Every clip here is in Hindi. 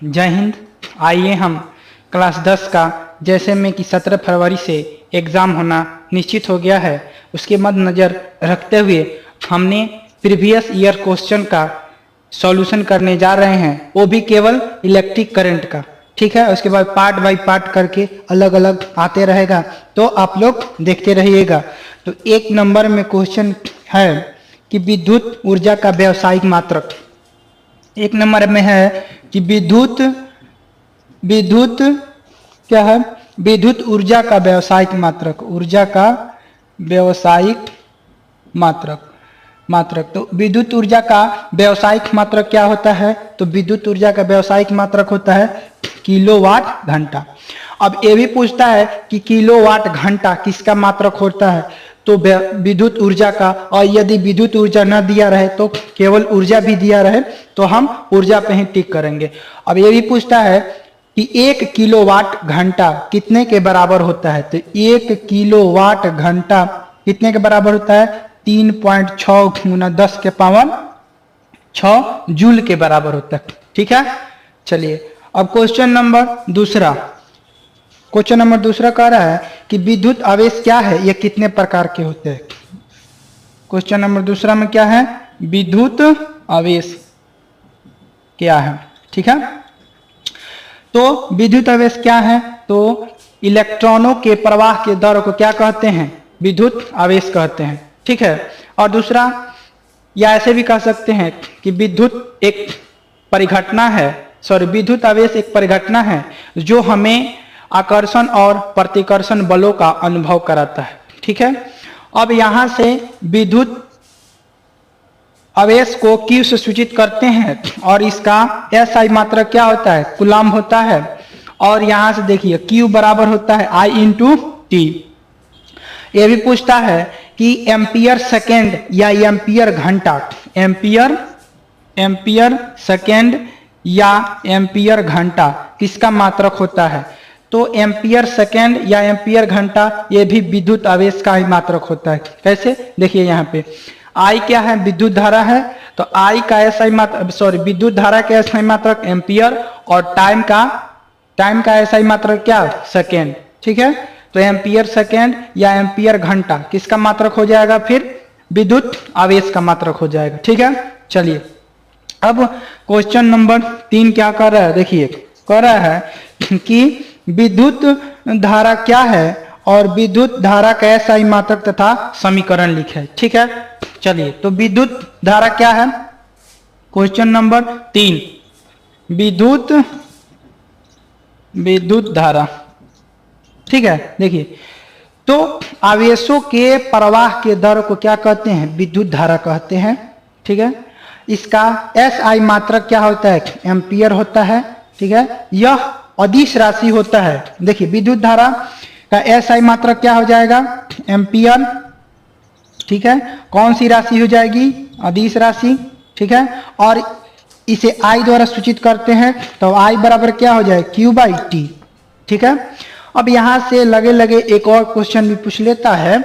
जय हिंद। आइए हम क्लास 10 का जैसे में कि 17 फरवरी से एग्ज़ाम होना निश्चित हो गया है, उसके मद्देनज़र रखते हुए हमने प्रीवियस ईयर क्वेश्चन का सॉल्यूशन करने जा रहे हैं, वो भी केवल इलेक्ट्रिक करंट का। ठीक है, उसके बाद पार्ट बाय पार्ट करके अलग अलग आते रहेगा, तो आप लोग देखते रहिएगा। तो एक नंबर में क्वेश्चन है कि विद्युत ऊर्जा का व्यावसायिक मात्रक। एक नंबर में है कि विद्युत क्या है, विद्युत ऊर्जा का व्यावसायिक मात्रक, ऊर्जा का व्यावसायिक मात्रक। तो विद्युत ऊर्जा का व्यावसायिक मात्रक क्या होता है? तो विद्युत ऊर्जा का व्यावसायिक मात्रक होता है किलोवाट घंटा। अब ये भी पूछता है कि किलोवाट घंटा किसका मात्रक होता है? तो विद्युत ऊर्जा का। और यदि विद्युत ऊर्जा न दिया रहे तो केवल ऊर्जा भी दिया रहे तो हम ऊर्जा पे ही टिक करेंगे। अब ये भी पूछता है कि 1 किलोवाट घंटा कितने के बराबर होता है? तो 1 किलोवाट घंटा कितने के बराबर होता है? 3.6 गुना 10 के पावर 6 जूल के बराबर होता है। ठीक है, चलिए अब क्वेश्चन नंबर दूसरा कह रहा है कि विद्युत आवेश क्या है, ये कितने प्रकार के होते हैं? क्वेश्चन नंबर दूसरा में क्या है? विद्युत आवेश क्या है। ठीक है, तो विद्युत आवेश क्या है? तो इलेक्ट्रॉनों के प्रवाह के दर को क्या कहते हैं? विद्युत आवेश कहते हैं। ठीक है, और दूसरा या ऐसे भी कह सकते हैं कि विद्युत एक परिघटना है, विद्युत आवेश एक परिघटना है जो हमें आकर्षण और प्रतिकर्षण बलों का अनुभव कराता है। ठीक है, अब यहां से विद्युत आवेश को Q से सूचित करते हैं और इसका SI मात्रक क्या होता है? कूलम्ब होता है। और यहां से देखिए Q बराबर होता है I इंटू टी। यह भी पूछता है कि एम्पियर सेकेंड या एम्पियर घंटा, एम्पियर सेकेंड या एम्पियर घंटा किसका मात्रक होता है? तो एम्पियर सेकेंड या एम्पियर घंटा ये भी विद्युत आवेश का ही मात्रक होता है। कैसे? देखिए यहाँ पे I क्या है? विद्युत धारा है, तो I का SI मात्रक, विद्युत धारा का SI मात्रक एम्पियर और टाइम का SI मात्रक क्या? सेकेंड। ठीक है, तो एम्पियर सेकेंड या एम्पियर घंटा किसका मात्रक हो जाएगा? फिर विद्युत आवेश का मात्रक हो जाएगा। ठीक है, चलिए अब क्वेश्चन नंबर 3 क्या कर रहा है? देखिए कह रहा है कि विद्युत धारा क्या है और विद्युत धारा का SI मात्रक तथा समीकरण लिखे। ठीक है, चलिए तो विद्युत धारा क्या है? क्वेश्चन नंबर 3 विद्युत धारा। ठीक है, देखिए तो आवेशों के प्रवाह के दर को क्या कहते हैं? विद्युत धारा कहते हैं। ठीक है, इसका SI मात्रक क्या होता है? एम्पियर होता है। ठीक है, यह अदिश राशि होता है। देखिए विद्युत धारा का SI मात्रक क्या हो जाएगा? एम्पियर। ठीक है, कौन सी राशि हो जाएगी? अदिश राशि। ठीक है, और इसे I द्वारा सूचित करते हैं, तो I बराबर क्या हो जाए? Q/T। ठीक है, अब यहां से लगे एक और क्वेश्चन भी पूछ लेता है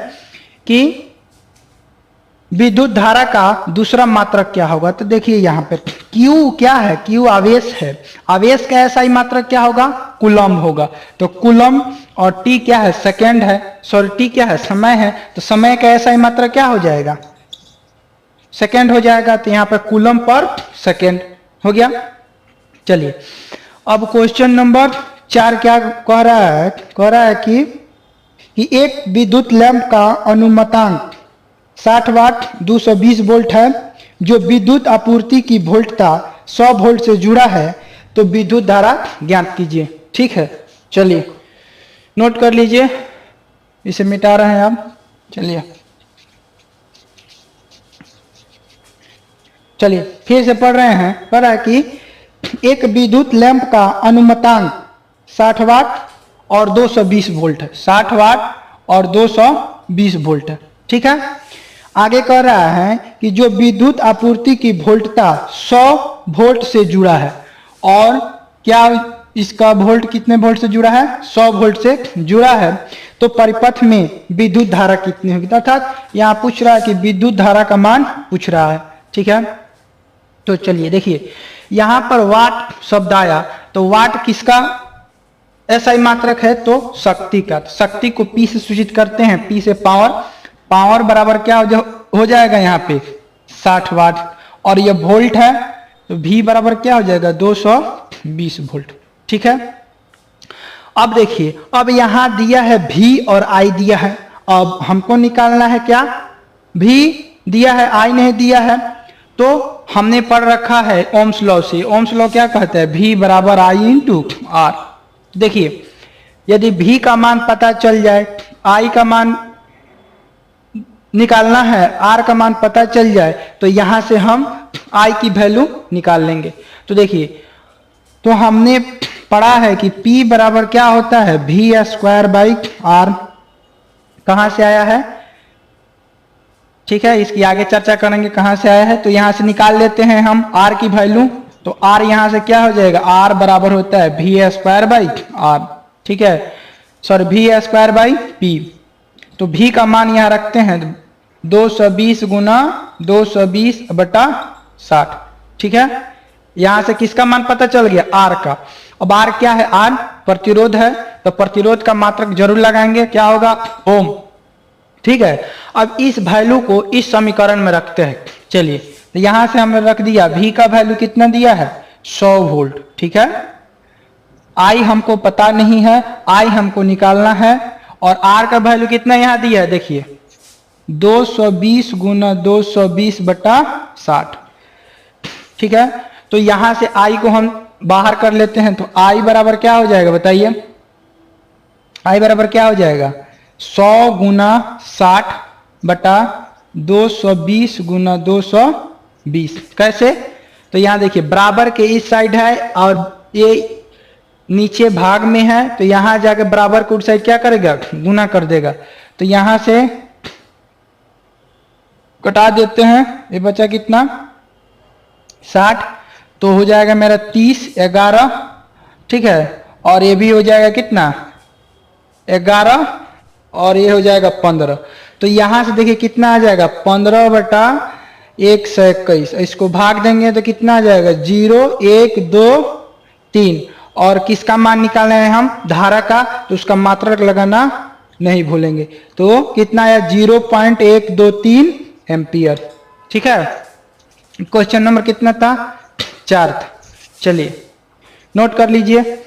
कि विद्युत धारा का दूसरा मात्रक क्या होगा? तो देखिए यहाँ पे Q क्या है? Q आवेश है। आवेश का SI मात्रक क्या होगा? कूलम्ब होगा। तो कूलम्ब और T क्या है? सेकेंड है। T क्या है? समय है। तो समय का SI मात्रक क्या हो जाएगा? सेकेंड हो जाएगा। तो यहाँ पर कूलम्ब पर सेकेंड हो गया। चलिए अब क्वेश्चन नंबर 4 क्या कह रहा है? कह रहा है कि एक विद्युत लैंप का अनुमतांक 60 वाट 220 वोल्ट है, जो विद्युत आपूर्ति की वोल्टता 100 वोल्ट से जुड़ा है, तो विद्युत धारा ज्ञात कीजिए। ठीक है, चलिए नोट कर लीजिए, इसे मिटा रहे हैं आप। चलिए फिर से पढ़ रहे हैं। कह रहा है कि एक विद्युत लैंप का अनुमतांक 60 वाट और 220 वोल्ट है। 60 वाट और 220 वोल्ट है। ठीक है, आगे कह रहा है कि जो विद्युत आपूर्ति की वोल्टता 100 वोल्ट से जुड़ा है, और क्या इसका वोल्ट कितने वोल्ट से जुड़ा है? 100 वोल्ट से जुड़ा है, तो परिपथ में विद्युत धारा कितनी होगी? अर्थात यहाँ पूछ रहा है कि विद्युत धारा का मान पूछ रहा है। ठीक है, तो चलिए देखिए यहाँ पर वाट शब्द आया, तो वाट किसका ऐसा ही मात्रक है, तो शक्ति का। तो शक्ति को P से सूचित करते हैं, P से पावर, पावर बराबर क्या हो जाएगा यहाँ पे 60 वाट, और ये वोल्ट है तो V बराबर क्या हो जाएगा 220 वोल्ट। ठीक है, अब देखिए, अब यहां दिया है V और I दिया है, अब हमको निकालना है क्या, V दिया है I नहीं दिया है। तो हमने पढ़ रखा है ओम्स लॉ से, ओम्स लॉ क्या कहता है, V बराबर I इंटू R। देखिए यदि V का मान पता चल जाए, I का मान निकालना है, R का मान पता चल जाए, तो यहां से हम I की वैल्यू निकाल लेंगे। तो देखिए, तो हमने पढ़ा है कि P बराबर क्या होता है, V स्क्वायर बाई R। कहां से आया है, ठीक है, इसकी आगे चर्चा करेंगे कहां से आया है। तो यहां से निकाल लेते हैं हम R की वैल्यू, तो R यहां से क्या हो जाएगा, R बराबर होता है V स्क्वायर बाई R। ठीक है, sorry V square by P। तो V का मान यहां रखते हैं 220 गुना 220 बटा 60। ठीक है, यहां से किसका मान पता चल गया, R का। अब R क्या है, R प्रतिरोध है, तो प्रतिरोध का मात्रक जरूर लगाएंगे, क्या होगा, ओम। ठीक है, अब इस वैल्यू को इस समीकरण में रखते हैं। चलिए, तो यहां से हमने रख दिया, V का वैल्यू कितना दिया है 100 वोल्ट। ठीक है, I हमको पता नहीं है, I हमको निकालना है, और R का वैल्यू कितना यहां दिया है, देखिए 220 गुना 220 बटा 60। ठीक है, तो यहां से I को हम बाहर कर लेते हैं, तो I बराबर क्या हो जाएगा बताइए, I बराबर क्या हो जाएगा 100 गुना 60 बटा 220 गुना 220। कैसे, तो यहां देखिए बराबर के इस साइड है और ये नीचे भाग में है, तो यहां जाके बराबर को उस साइड क्या करेगा, गुना कर देगा। तो यहां से कटा देते हैं, ये बचा कितना 60, तो हो जाएगा मेरा 30 11। ठीक है, और ये भी हो जाएगा कितना 11, और ये हो जाएगा 15। तो यहां से देखिए कितना आ जाएगा 15 बटा 121। इसको भाग देंगे तो कितना आ जाएगा 0 1 2 3। और किसका मान निकालना है हम, धारा का, तो उसका मात्रक लगाना नहीं भूलेंगे। तो कितना आया 0.123 एम्पियर। ठीक है, क्वेश्चन नंबर कितना था 4 था। चलिए नोट कर लीजिए।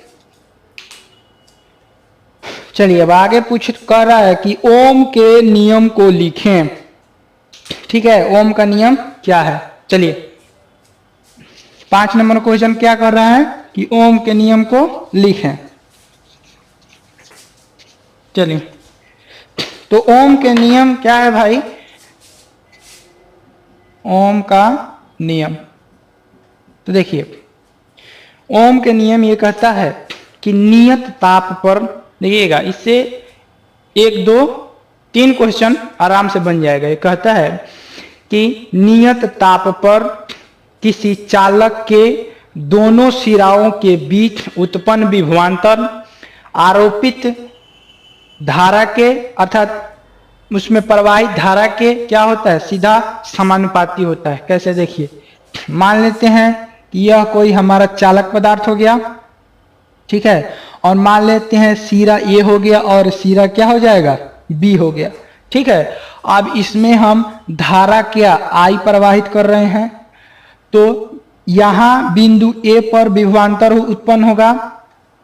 चलिए अब आगे कह रहा है कि ओम के नियम को लिखें। ठीक है, ओम का नियम क्या है, चलिए 5 नंबर क्वेश्चन क्या कर रहा है कि ओम के नियम को लिखें। चलिए, तो ओम के नियम क्या है भाई, ओम का नियम, तो देखिए ओम के नियम ये कहता है कि नियत ताप पर, देखिएगा इससे 1 2 3 क्वेश्चन आराम से बन जाएगा। ये कहता है कि नियत ताप पर किसी चालक के दोनों सिराओं के बीच उत्पन्न विभवांतर आरोपित धारा के, अर्थात उसमें प्रवाहित धारा के क्या होता है, सीधा समानुपाती होता है। कैसे, देखिए मान लेते हैं कि यह कोई हमारा चालक पदार्थ हो गया। ठीक है, और मान लेते हैं सिरा ए हो गया और सिरा क्या हो जाएगा बी हो गया। ठीक है, अब इसमें हम धारा क्या आई प्रवाहित कर रहे हैं, तो यहां बिंदु ए पर विभवांतर उत्पन्न होगा,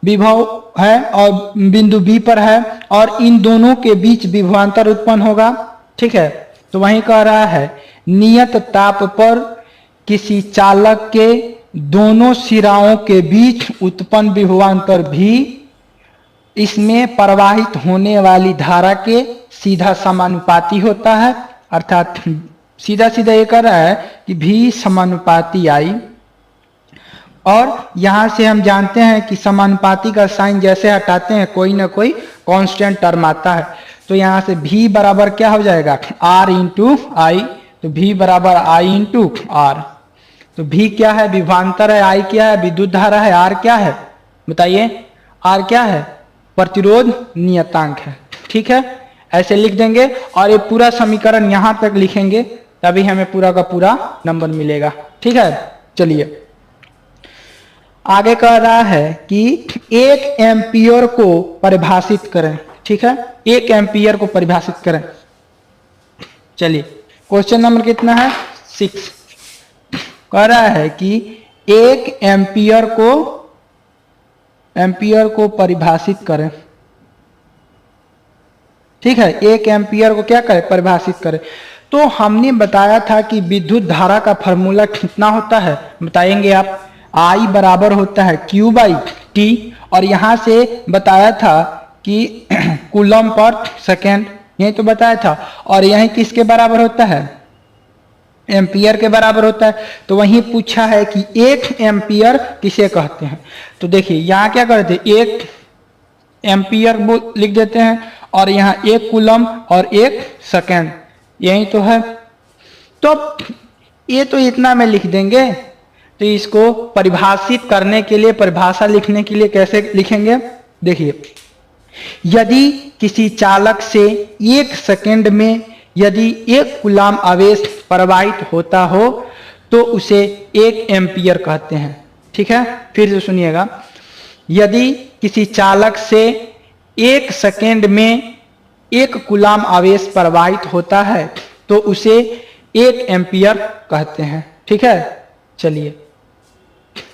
विभव है, और बिंदु बी पर है, और इन दोनों के बीच विभवांतर उत्पन्न होगा। ठीक है, तो वहीं कह रहा है नियत ताप पर किसी चालक के दोनों सिराओं के बीच उत्पन्न विभवांतर भी इसमें प्रवाहित होने वाली धारा के सीधा समानुपाती होता है। अर्थात सीधा सीधा ये कह रहा है कि भी समानुपाती आई, और यहां से हम जानते हैं कि समानुपाती का साइन जैसे हटाते हैं कोई ना कोई कांस्टेंट टर्म आता है। तो यहां से भी बराबर क्या हो जाएगा आर इंटू आई, तो भी बराबर आई इंटू आर। तो भी क्या है विभवांतर है, आई क्या है विद्युत धारा है, आर क्या है बताइए, आर क्या है प्रतिरोध नियतांक है। ठीक है, ऐसे लिख देंगे और ये पूरा समीकरण यहां तक लिखेंगे, तभी हमें पूरा का पूरा नंबर मिलेगा। ठीक है, चलिए आगे कह रहा है कि 1 एम्पियर को परिभाषित करें। ठीक है, 1 एम्पियर को परिभाषित करें। चलिए क्वेश्चन नंबर कितना है 6। कह रहा है कि 1 एम्पियर को परिभाषित करें। ठीक है, 1 एम्पियर को क्या करें, परिभाषित करें। तो हमने बताया था कि विद्युत धारा का फॉर्मूला कितना होता है, बताएंगे आप। I बराबर होता है Q बाई टी, और यहां से बताया था कि कूलम पर सेकेंड, यही तो बताया था। और यही किसके बराबर होता है, एम्पियर के बराबर होता है। तो वहीं पूछा है कि 1 एम्पियर किसे कहते हैं। तो देखिए यहाँ क्या करते हैं, 1 एम्पियर लिख देते हैं, और यहाँ 1 कूलम और 1 सेकेंड, यही तो है। तो ये तो इतना में लिख देंगे। तो इसको परिभाषित करने के लिए, परिभाषा लिखने के लिए कैसे लिखेंगे, देखिए। यदि किसी चालक से 1 सेकंड में यदि 1 कूलम आवेश प्रवाहित होता हो तो उसे 1 एम्पियर कहते हैं। ठीक है, फिर से सुनिएगा। यदि किसी चालक से 1 सेकंड में 1 कूलम आवेश प्रवाहित होता है तो उसे 1 एम्पियर कहते हैं। ठीक है, चलिए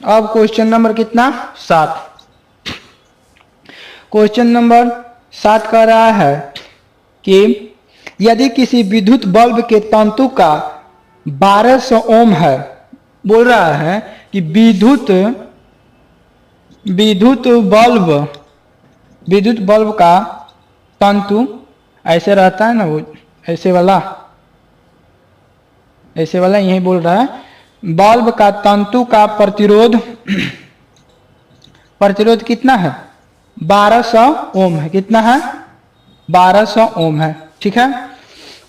अब क्वेश्चन नंबर कितना 7। क्वेश्चन नंबर 7 कह रहा है कि यदि किसी विद्युत बल्ब के तंतु का 1200 ओम है, बोल रहा है कि विद्युत बल्ब का तंतु ऐसे रहता है ना, वो ऐसे वाला यही बोल रहा है। बल्ब का तंतु का प्रतिरोध कितना है, 1200 ओम है। कितना है, 1200 ओम है। ठीक है,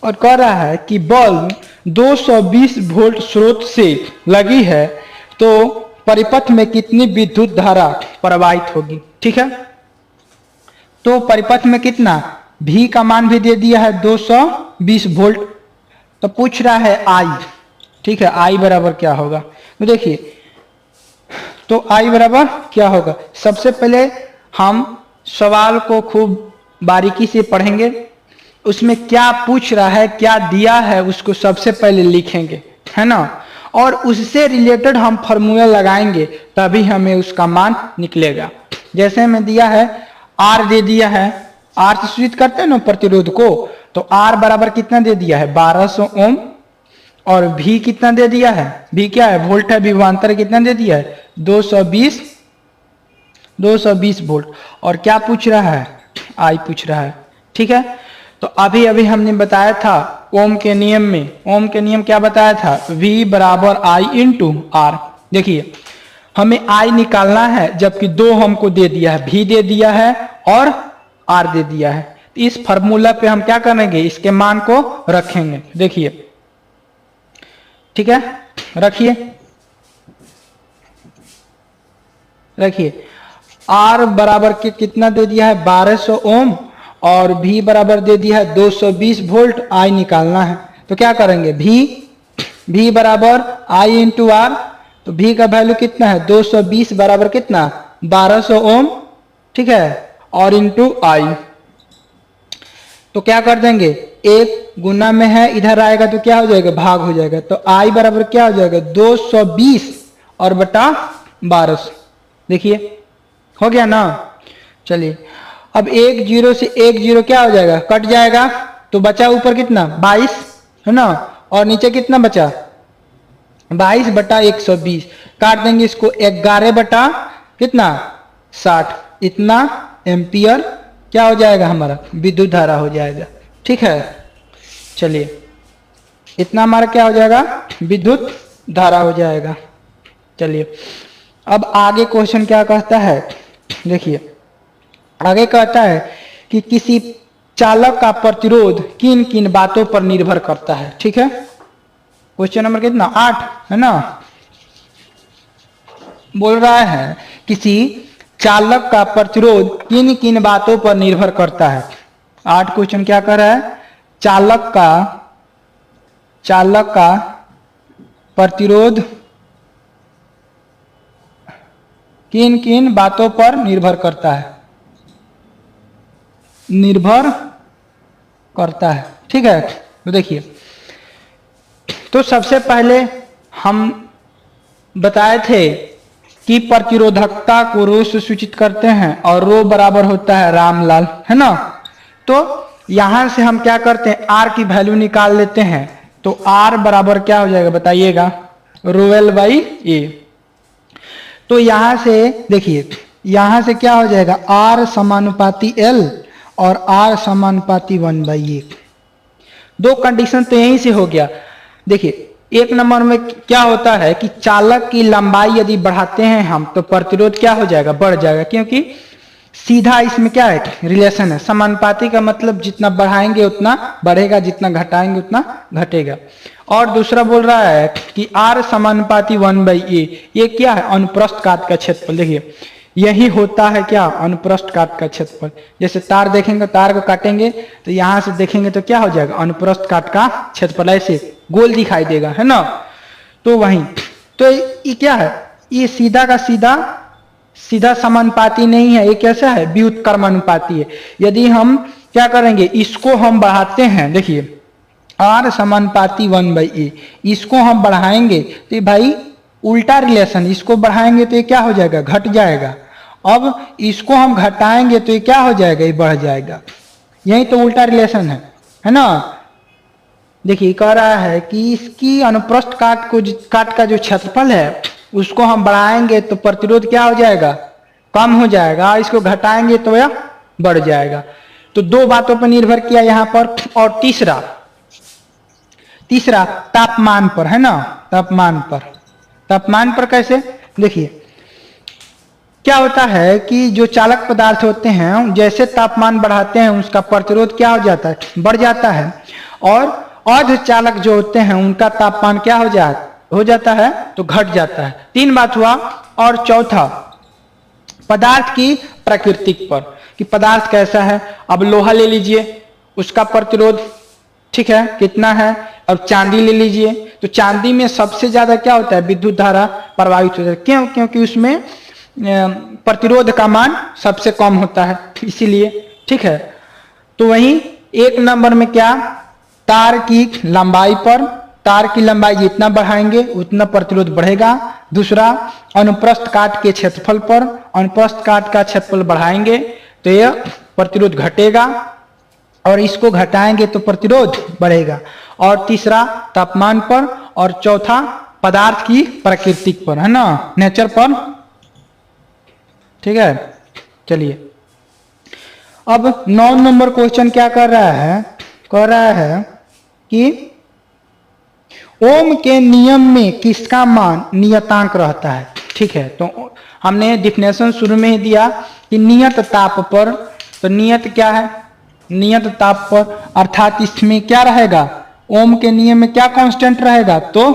और कह रहा है कि बल्ब 220 वोल्ट स्रोत से लगी है तो परिपथ में कितनी विद्युत धारा प्रवाहित होगी। ठीक है, तो परिपथ में कितना, V का मान भी दे दिया है 220 वोल्ट। तो पूछ रहा है I। ठीक है, I बराबर क्या होगा, तो देखिए, तो I बराबर क्या होगा। सबसे पहले हम सवाल को खूब बारीकी से पढ़ेंगे, उसमें क्या पूछ रहा है, क्या दिया है, उसको सबसे पहले लिखेंगे, है ना। और उससे रिलेटेड हम फॉर्मूला लगाएंगे, तभी हमें उसका मान निकलेगा। जैसे हमें दिया है R दे दिया है, R से सूचित करते हैं ना प्रतिरोध को, तो R बराबर कितना दे दिया है 1200 ओम, और V कितना दे दिया है, V क्या है, वोल्ट है, विभवांतर कितना दे दिया है 220 वोल्ट। और क्या पूछ रहा है, I पूछ रहा है। ठीक है, तो अभी हमने बताया था ओम के नियम में, ओम के नियम क्या बताया था, V बराबर I इंटू R। देखिए हमें I निकालना है, जबकि 2 हमको दे दिया है, V दे दिया है और R दे दिया है। तो इस फॉर्मूला पे हम क्या करेंगे, इसके मान को रखेंगे। देखिए, ठीक है, रखिए R बराबर के कितना दे दिया है 1200 ओम, और V बराबर दे दिया है 220 वोल्ट। I निकालना है, तो क्या करेंगे, V बराबर I इंटू R। तो V का वैल्यू कितना है 220 बराबर कितना 1200 ओम। ठीक है, और इंटू I। तो क्या कर देंगे, 1 गुना में है, इधर आएगा तो क्या हो जाएगा, भाग हो जाएगा। तो I बराबर क्या हो जाएगा 220 और बटा 1200। देखिए हो गया ना। चलिए अब 1 0 से 1 0 क्या हो जाएगा, कट जाएगा। तो बचा ऊपर कितना 22 है ना, और नीचे कितना बचा 22 बटा 120। काट देंगे इसको, 11 बटा कितना 60। इतना एम्पियर क्या हो जाएगा, हमारा विद्युत धारा हो जाएगा। ठीक है, चलिए इतना हमारा क्या हो जाएगा, विद्युत धारा हो जाएगा। चलिए अब आगे क्वेश्चन क्या कहता है, देखिए आगे कहता है कि किसी चालक का प्रतिरोध किन किन बातों पर निर्भर करता है। ठीक है, क्वेश्चन नंबर कितना 8 है ना। बोल रहा है किसी चालक का प्रतिरोध किन किन बातों पर निर्भर करता है। 8 क्वेश्चन क्या कर रहा है, चालक का प्रतिरोध किन किन बातों पर निर्भर करता है, निर्भर करता है। ठीक है, तो देखिए, तो सबसे पहले हम बताए थे कि प्रतिरोधकता को रो से सूचित करते हैं और रो बराबर होता है रामलाल, है ना। तो यहां से हम क्या करते हैं, आर की वैल्यू निकाल लेते हैं। तो आर बराबर क्या हो जाएगा बताइएगा, रो एल बाई ए। तो यहां से देखिए, यहां से क्या हो जाएगा, आर समानुपाती एल और आर समानुपाती 1/a। दो कंडीशन तो यहीं से हो गया। देखिए, एक नंबर में क्या होता है कि चालक की लंबाई यदि बढ़ाते हैं हम तो प्रतिरोध क्या हो जाएगा, बढ़ जाएगा, क्योंकि सीधा इसमें क्या है, रिलेशन है। समानुपाती का मतलब जितना बढ़ाएंगे उतना बढ़ेगा, जितना घटाएंगे उतना घटेगा। और दूसरा बोल रहा है कि आर समानुपाती 1/a, ये क्या है, अनुप्रस्थ काट का क्षेत्रफल। देखिए, यही होता है क्या, अनुप्रस्थ काट का क्षेत्रफल। जैसे तार देखेंगे, तार को काटेंगे तो यहां से देखेंगे तो क्या हो जाएगा, अनुप्रस्थ काट का क्षेत्रफल, ऐसे गोल दिखाई देगा, है ना। तो वही, तो ये क्या है, ये सीधा का सीधा समानुपाती नहीं है, ये कैसा है, व्युत्क्रमानुपाती है। यदि हम क्या करेंगे, इसको हम बढ़ाते हैं, देखिए आर समानुपाती 1/a, इसको हम बढ़ाएंगे तो भाई उल्टा रिलेशन, इसको बढ़ाएंगे तो ये क्या हो जाएगा, घट जाएगा। अब इसको हम घटाएंगे तो ये क्या हो जाएगा, ये बढ़ जाएगा। यही तो उल्टा रिलेशन है ना। देखिए, कह रहा है कि इसकी अनुप्रस्थ काट का जो क्षेत्रफल है उसको हम बढ़ाएंगे तो प्रतिरोध क्या हो जाएगा, कम हो जाएगा, इसको घटाएंगे तो यह बढ़ जाएगा। तो दो बातों पर निर्भर किया यहां पर। और तीसरा तापमान पर, है ना। तापमान पर कैसे, देखिए क्या होता है कि जो चालक पदार्थ होते हैं जैसे तापमान बढ़ाते हैं उसका प्रतिरोध क्या हो जाता है, बढ़ जाता है। और अर्धचालक जो होते हैं उनका तापमान क्या हो जाता है, तो घट जाता है। तीन बात हुआ। और चौथा पदार्थ की प्राकृतिक पर, कि पदार्थ कैसा है। अब लोहा ले लीजिए, उसका प्रतिरोध ठीक है कितना है। अब चांदी ले लीजिए, तो चांदी में सबसे ज्यादा क्या होता है, विद्युत धारा प्रवाहित होता है। क्यों, क्योंकि उसमें प्रतिरोध का मान सबसे कम होता है, इसीलिए। ठीक है, तो वहीं एक नंबर में क्या, तार की लंबाई पर, तार की लंबाई जितना बढ़ाएंगे उतना प्रतिरोध बढ़ेगा। दूसरा अनुप्रस्थ काट के क्षेत्रफल पर, अनुप्रस्थ काट का क्षेत्रफल बढ़ाएंगे तो यह प्रतिरोध घटेगा और इसको घटाएंगे तो प्रतिरोध बढ़ेगा। और तीसरा तापमान पर, और चौथा पदार्थ की प्राकृतिक पर, है ना, नेचर पर। ठीक है, चलिए अब 9 नंबर क्वेश्चन क्या कर रहा है, कह रहा है कि ओम के नियम में किसका मान नियतांक रहता है। ठीक है, तो हमने डिफिनेशन शुरू में ही दिया कि नियत ताप पर, तो नियत क्या है, नियत ताप पर, अर्थात इसमें क्या रहेगा, ओम के नियम में क्या कांस्टेंट रहेगा, तो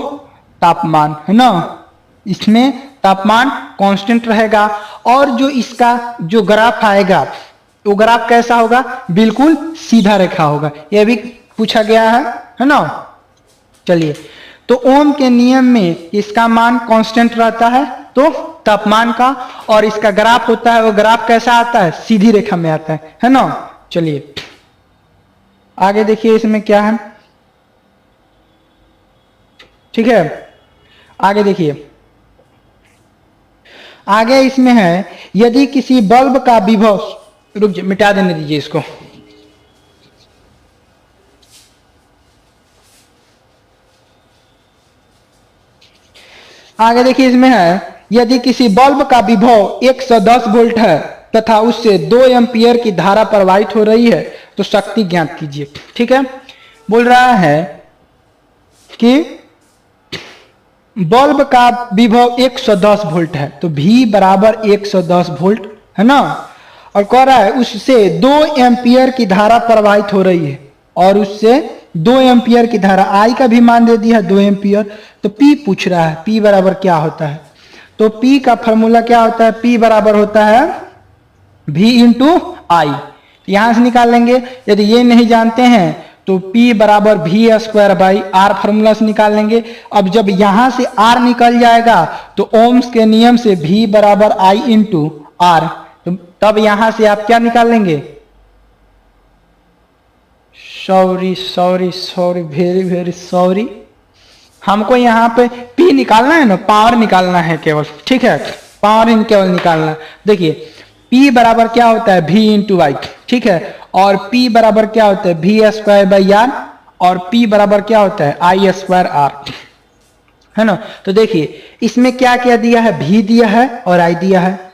तापमान, है ना। इसमें तापमान कांस्टेंट रहेगा। और जो इसका जो ग्राफ आएगा वो ग्राफ कैसा होगा, बिल्कुल सीधा रेखा होगा। यह भी पूछा गया है ना। चलिए, तो ओम के नियम में इसका मान कांस्टेंट रहता है, तो तापमान का, और इसका ग्राफ होता है, वो ग्राफ कैसा आता है, सीधी रेखा में आता है ना। चलिए आगे देखिए इसमें क्या है। ठीक है, आगे देखिए, आगे इसमें है यदि किसी बल्ब का विभव, रुक मिटा देने दीजिए इसको। आगे देखिए इसमें है यदि किसी बल्ब का विभव 110 वोल्ट है तथा उससे 2 एम्पियर की धारा प्रवाहित हो रही है तो शक्ति ज्ञात कीजिए। ठीक है, बोल रहा है कि बल्ब का विभव 110 वोल्ट है, तो V बराबर 110 वोल्ट, है ना। और कह रहा है उससे 2 एम्पियर की धारा प्रवाहित हो रही है, और उससे 2 एम्पियर की धारा, I का भी मान दे दिया 2 एम्पियर। तो P पूछ रहा है, P बराबर क्या होता है, तो P का फॉर्मूला क्या होता है, P बराबर होता है V इंटू I। यहां से निकाल लेंगे। यदि ये नहीं जानते हैं तो P बराबर v square by r formula से निकाल लेंगे। अब जब यहां से R निकल जाएगा तो ओम्स के नियम से V बराबर I इंटू आर, तो तब यहां से आप क्या निकाल लेंगे, सॉरी वेरी सॉरी, हमको यहाँ पे P निकालना है ना, पावर निकालना है केवल, ठीक है, पावर इन केवल निकालना है। देखिए P बराबर क्या होता है V इंटू वाई, ठीक है, और P बराबर क्या होता है वी स्क्वायर बाई आर, और P बराबर क्या होता है आई स्क्वायर आर, है ना। तो देखिए इसमें क्या क्या दिया है, V दिया है और I दिया है,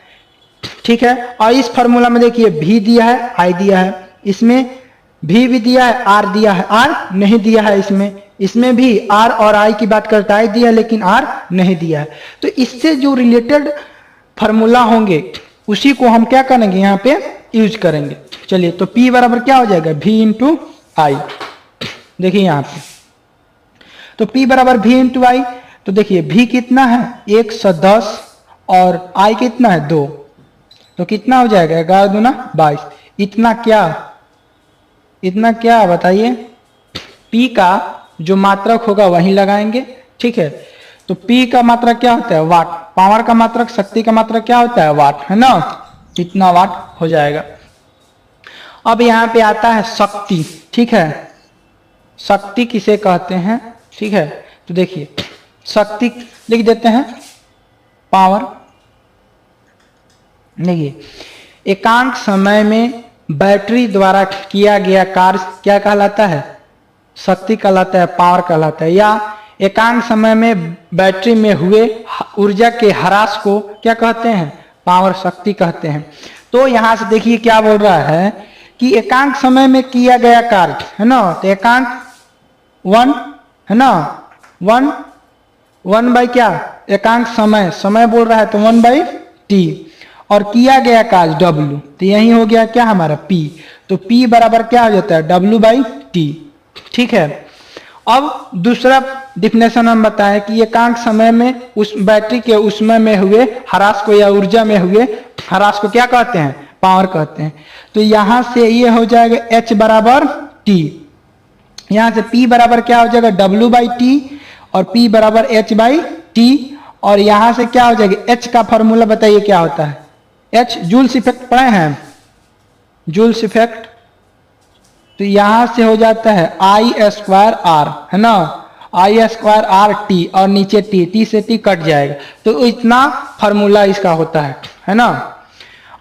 ठीक है, और इस फॉर्मूला में देखिए V दिया है I दिया है, इसमें V भी दिया है R दिया है, R नहीं दिया है, इसमें भी R और I की बात करता है दिया है लेकिन R नहीं दिया है। तो इससे जो रिलेटेड फॉर्मूला होंगे उसी को हम क्या करेंगे यहाँ पे यूज करेंगे। चलिए तो P बराबर क्या हो जाएगा V इंटू आई, देखिए यहाँ पे तो P बराबर V इंटू आई, तो देखिए V कितना है 110 और I कितना है 2, तो कितना हो जाएगा 11 दूना 22, इतना क्या बताइए, P का जो मात्रक होगा वही लगाएंगे, ठीक है। तो P का मात्रक क्या होता है वाट, पावर का मात्रक शक्ति का मात्रक क्या होता है वाट, है ना, इतना वाट हो जाएगा। अब यहाँ पे आता है शक्ति, ठीक है, शक्ति किसे कहते हैं, ठीक है, तो देखिए शक्ति लिख देते हैं पावर। देखिए एकांक समय में बैटरी द्वारा किया गया कार्य क्या कहलाता है, शक्ति कहलाता है, पावर कहलाता है, या एकांक समय में बैटरी में हुए ऊर्जा के ह्रास को क्या कहते हैं, पावर शक्ति कहते हैं। तो यहां से देखिए क्या बोल रहा है कि एकांक समय में किया गया कार्य, है ना, तो एकांक 1 है ना, 1 बाई क्या, एकांक समय बोल रहा है तो 1 बाई टी, और किया गया कार्य W, तो यही हो गया क्या हमारा P, तो P बराबर क्या हो जाता है W बाई टी, ठीक है। अब दूसरा डिफिनेशन हम बताएं कि एकांक समय में उस बैटरी के उसमें में हुए ह्रास को या ऊर्जा में हुए ह्रास को क्या कहते हैं, पावर कहते हैं। तो यहां से ये हो जाएगा H बराबर T, यहां से P बराबर क्या हो जाएगा W बाई टी, और P बराबर H बाई टी, और यहां से क्या हो जाएगा H का फॉर्मूला बताइए क्या होता है, H जूल्स इफेक्ट पढ़े हैं, जूल्स इफेक्ट, तो यहां से हो जाता है I स्क्वायर R, है ना, I स्क्वायर R T, और नीचे T से T कट जाएगा, तो इतना फॉर्मूला इसका होता है ना।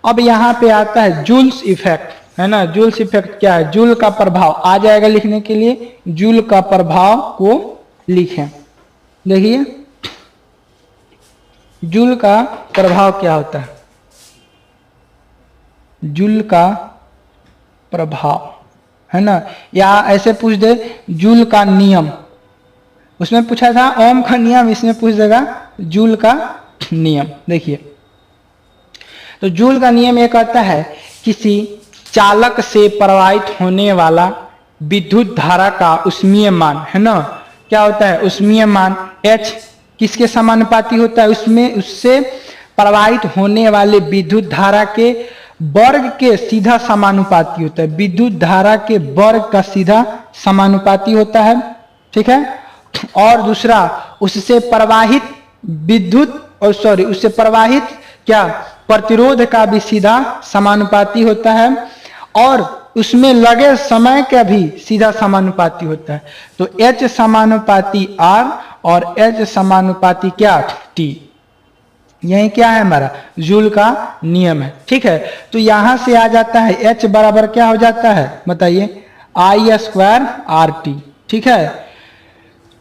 अब यहां पे आता है जूल्स इफेक्ट, है ना, जूल्स इफेक्ट क्या है, जूल का प्रभाव आ जाएगा लिखने के लिए, जूल का प्रभाव को लिखें। देखिए जूल का प्रभाव क्या होता है, जूल का प्रभाव, है ना, या ऐसे पूछ दे जूल का नियम, उसमें पूछा था ओम का नियम, इसमें पूछ देगा जूल का नियम। देखिए तो जूल का नियम ये कहता है किसी चालक से प्रवाहित होने वाला विद्युत धारा का उष्मीय मान, है ना, क्या होता है उष्मीय मान H किसके समानुपाती होता है, उसमें उससे प्रवाहित होने वाले विद्युत धारा के वर्ग के सीधा समानुपाती होता है, विद्युत धारा के वर्ग का सीधा समानुपाती होता है, ठीक है। और दूसरा उससे प्रवाहित उससे प्रवाहित क्या प्रतिरोध का भी सीधा समानुपाती होता है, और उसमें लगे समय का भी सीधा समानुपाती होता है। तो H समानुपाती R और H समानुपाती क्या T, यही क्या है हमारा जूल का नियम है, ठीक है। तो यहां से आ जाता है H बराबर क्या हो जाता है बताइए I स्क्वायर RT, ठीक है।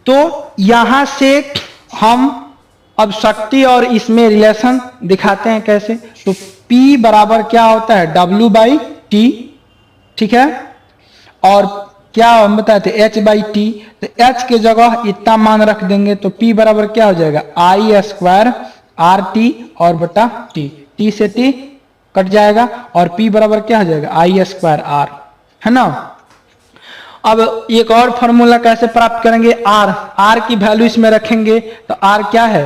तो यहां से हम अब शक्ति और इसमें रिलेशन दिखाते हैं कैसे, तो P बराबर क्या होता है W बाई टी, ठीक है, और क्या हम बताते H बाई टी, तो H के जगह इतना मान रख देंगे तो P बराबर क्या हो जाएगा I स्क्वायर RT और बटा T, T से T कट जाएगा, और P बराबर क्या हो जाएगा I स्क्वायर R, है ना। अब एक और फॉर्मूला कैसे प्राप्त करेंगे, R की वैल्यू इसमें रखेंगे, तो R क्या है,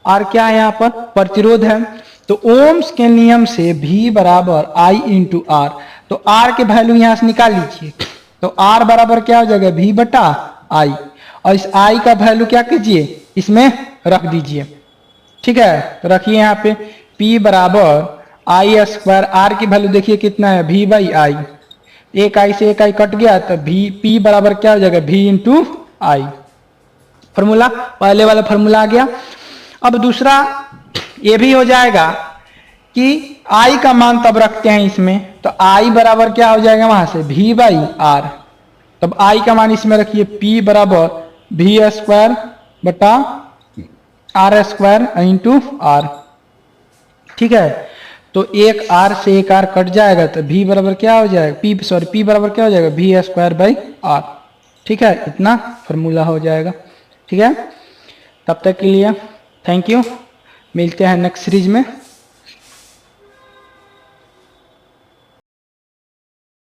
R क्या है यहाँ पर प्रतिरोध है, तो ओम्स के नियम से V बराबर I इंटू R, तो R के वैल्यू यहां से निकाल लीजिए, तो R बराबर क्या हो जाएगा, V बटा I। और इस I का वैल्यू क्या कीजिए, इसमें रख दीजिए। ठीक है, तो रखिए यहाँ पे P बराबर I स्क्वायर, R की वैल्यू देखिए कितना है, V बाई I। एक I से एक I कट गया तो P बराबर क्या हो जाएगा, V इंटू I। फॉर्मूला, पहले वाला फॉर्मूला आ गया। अब दूसरा ये भी हो जाएगा कि I का मान तब रखते हैं इसमें, तो I बराबर क्या हो जाएगा वहां से, V बाई R। तब I का मान इसमें रखिए, P बराबर V स्क्वायर बटा R स्क्वायर इंटू R। ठीक है, तो एक R से एक R कट जाएगा तो V बराबर क्या हो जाएगा, P बराबर क्या हो जाएगा, V स्क्वायर बाई R। ठीक है, इतना फॉर्मूला हो जाएगा। ठीक है, तब तक के लिए थैंक यू, मिलते हैं नेक्स्ट सीरीज में।